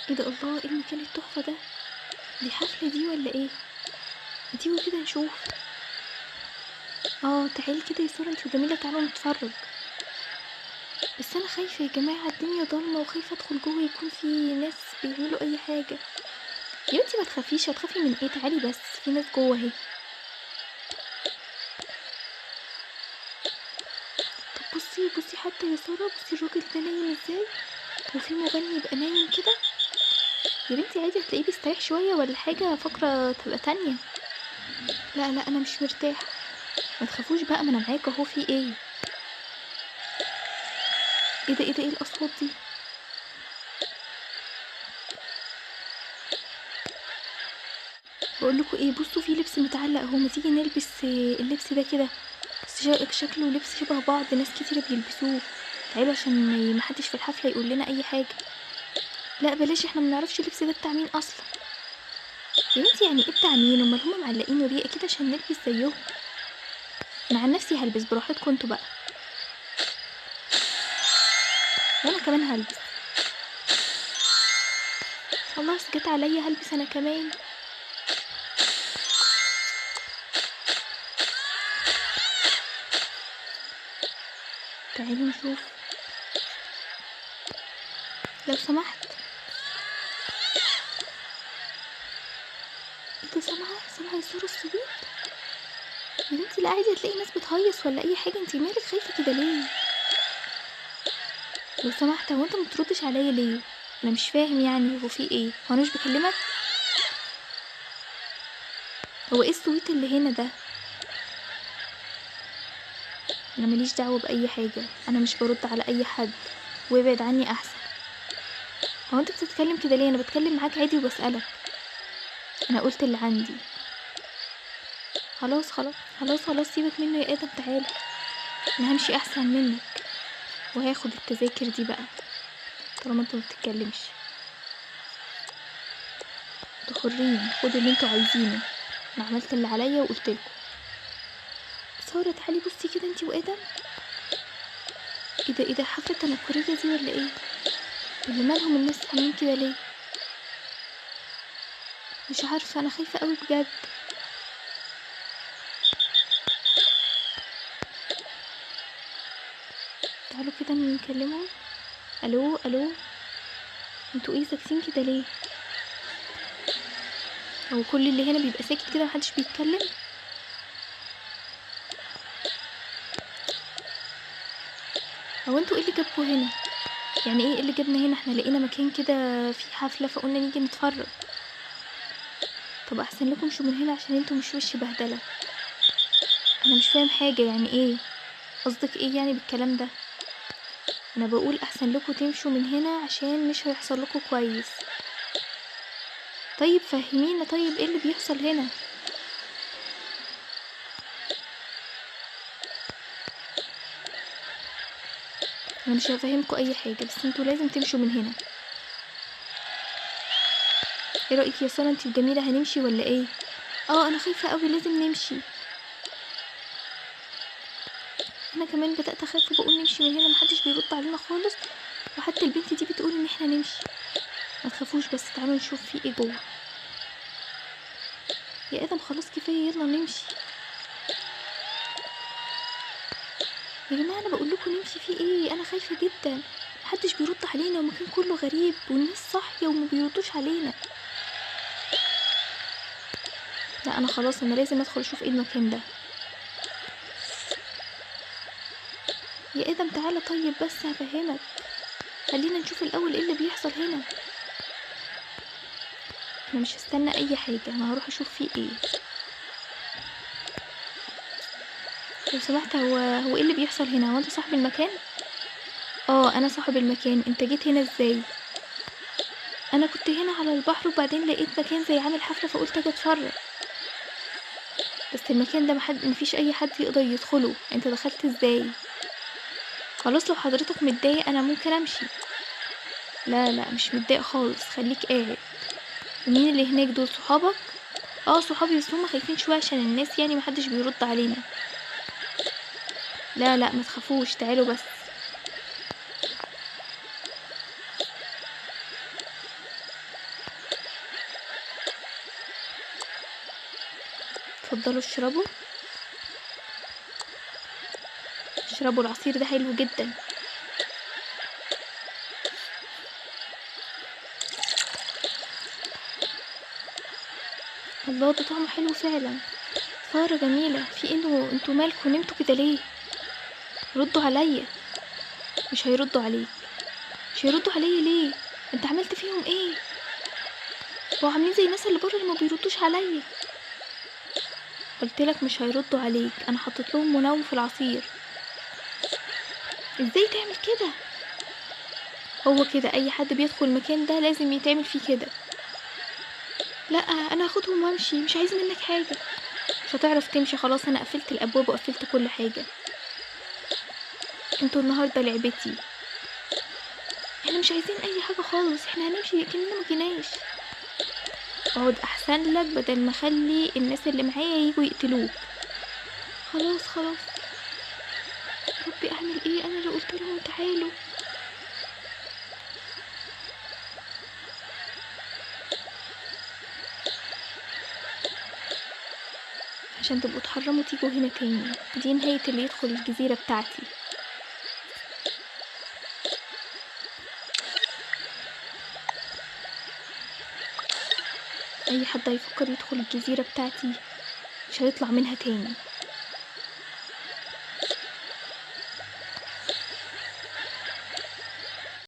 ايه ده؟ الله، ايه المكان التحفة ده؟ دي حفلة دي ولا ايه؟ ما تيجوا كده نشوف. تعالي كده يا سارة، انتي وجميلة تعالوا نتفرج. بس انا خايفة يا جماعة، الدنيا ضلمة وخايفة ادخل جوه يكون في ناس بيعملوا اي حاجة. يا بنتي ما تخافيش، هتخافي من ايه؟ تعالي بس، في ناس جوه اهي. طب بصي حتى يا سارة، بصي الراجل ده نايم ازاي، وفي مغني يبقى نايم كده. يا بنتي عادي، هتلاقيه بيستريح شوية ولا حاجة، فقرة تبقى تانية. لا انا مش مرتاحة. ما تخافوش بقى، ما انا معاك اهو، في ايه؟ ايه ده؟ ايه الاصوات دي؟ بقولكوا ايه، بصوا في لبس متعلق اهو، ما تيجي نلبس اللبس ده كده. شكله لبس شبه بعض، ناس كتير بيلبسوه. تعالوا عشان محدش في الحفلة يقول لنا اي حاجة. لا بلاش، احنا منعرفش اللبس ده بتاع مين اصلا. يا بنتي يعني ايه بتاع مين؟ امال هما معلقينه ليه؟ اكيد عشان نلبس زيهم. انا عن نفسي هلبس، براحتكم انتوا بقى. وانا كمان هلبس. خلاص جت عليا، هلبس انا كمان. تعالوا نشوف لو سمحت. ايه ده؟ سامعه يا سارة الصوت؟ يا بنتي لا عادي، هتلاقي ناس بتهيص ولا اي حاجه، انتي مالك خايفه كده ليه؟ لو سمحت، هو انت متردش عليا ليه؟ انا مش فاهم يعني، هو في ايه؟ هو انا مش بكلمك؟ هو ايه الصوت اللي هنا ده؟ انا ماليش دعوه باي حاجه، انا مش برد على اي حد، وابعد عني احسن. هو انت بتتكلم كده ليه؟ انا بتكلم معاك عادي وبسالك. انا قلت اللي عندي. خلاص سيبك منه يا ادم، تعالى. انا همشي احسن منك، وهاخد التذاكر دي بقى طالما انت مبتتكلمش. انتوا حرين، خدوا اللي انتوا عايزينه، انا عملت اللي عليا وقلتلكوا. سارة تعالي بصي كده انتي وادم. ايه ده؟ حفلة تنكرية دي ولا ايه؟ اللي مالهم الناس عاملين كده ليه؟ مش عارفة، انا خايفة قوي بجد. تعالوا كده نكلمهم. الو، انتوا ايه ساكتين كده ليه؟ هو كل اللي هنا بيبقى ساكت كده، محدش بيتكلم؟ هو انتوا ايه اللي جابكوا هنا؟ يعني ايه اللي جابنا هنا؟ احنا لقينا مكان كده في حفلة فقلنا نيجي نتفرج. طب احسن لكم شو من هنا، عشان انتوا مش وش بهدلة. انا مش فاهم حاجة، يعني ايه؟ قصدك ايه يعني بالكلام ده؟ انا بقول احسن لكم تمشوا من هنا عشان مش هيحصل لكم كويس. طيب فهمينا، طيب ايه اللي بيحصل هنا؟ انا مش هفهمكوا اي حاجة، بس انتوا لازم تمشوا من هنا. ايه رأيك يا سارة، انتي وجميلة هنمشي ولا ايه؟ انا خايفة قوي، لازم نمشي. انا كمان بدأت اخاف وبقول نمشي من هنا، محدش بيرد علينا خالص، وحتى البنت دي بتقول ان احنا نمشي. ما تخافوش، بس تعالوا نشوف في ايه جوه. يا ادم خلاص كفايه، يلا نمشي. يا جماعه انا بقول لكم نمشي، في ايه؟ انا خايفه جدا، محدش بيرد علينا، والمكان كله غريب، والناس صاحيه وما بيردوش علينا. لا انا خلاص، انا لازم ادخل اشوف ايه المكان ده. يا ادم تعالى طيب، بس هفهمك. خلينا نشوف الاول ايه اللي بيحصل هنا. انا مش هستنى اي حاجه، انا هروح اشوف فيه ايه. لو سمحت، هو ايه اللي بيحصل هنا؟ هو انت صاحب المكان؟ انا صاحب المكان. انت جيت هنا ازاي؟ انا كنت هنا على البحر، وبعدين لقيت مكان زي عامل حفله، فقلت اجي اتفرج. بس المكان ده مفيش اي حد يقدر يدخله، انت دخلت ازاي؟ خلاص لو حضرتك متضايق انا ممكن امشي. لا مش متضايق خالص، خليك قاعد. ومين اللي هناك دول؟ صحابك؟ صحابي، بس هما خايفين شويه عشان الناس، يعني محدش بيرد علينا. لا ما تخافوش، تعالوا بس. اتفضلوا اشربوا. اشربوا العصير ده حلو جدا. الله، ده طعمه حلو فعلا. سارة جميلة، في انتوا مالكوا نمتوا كده ليه؟ ردوا عليا. مش هيردوا عليك. مش هيردوا عليا ليه؟ انت عملت فيهم ايه؟ وعاملين زي الناس اللي بره اللي ما بيردوش عليا. قلتلك مش هيردوا عليك، انا حطيت لهم منوم في العصير. ازاي تعمل كده؟ هو كده اي حد بيدخل المكان ده لازم يتعمل فيه كده. لا، انا هاخدهم وامشي، مش عايز منك حاجه. مش هتعرف تمشي، خلاص انا قفلت الابواب وقفلت كل حاجه. انتوا النهارده لعبتي. احنا مش عايزين اي حاجه خالص، احنا هنمشي كأننا ما جيناش. اقعد احسن لك بدل ما اخلي الناس اللي معايا يجوا يقتلوك. خلاص خلاص. ربي اعمل ايه؟ انا اللي قلت لهم تعالوا. عشان تبقوا تحرموا تيجوا هنا تاني. دي نهاية اللي يدخل الجزيرة بتاعتي. اي حد هيفكر يدخل الجزيرة بتاعتي مش هيطلع منها تاني.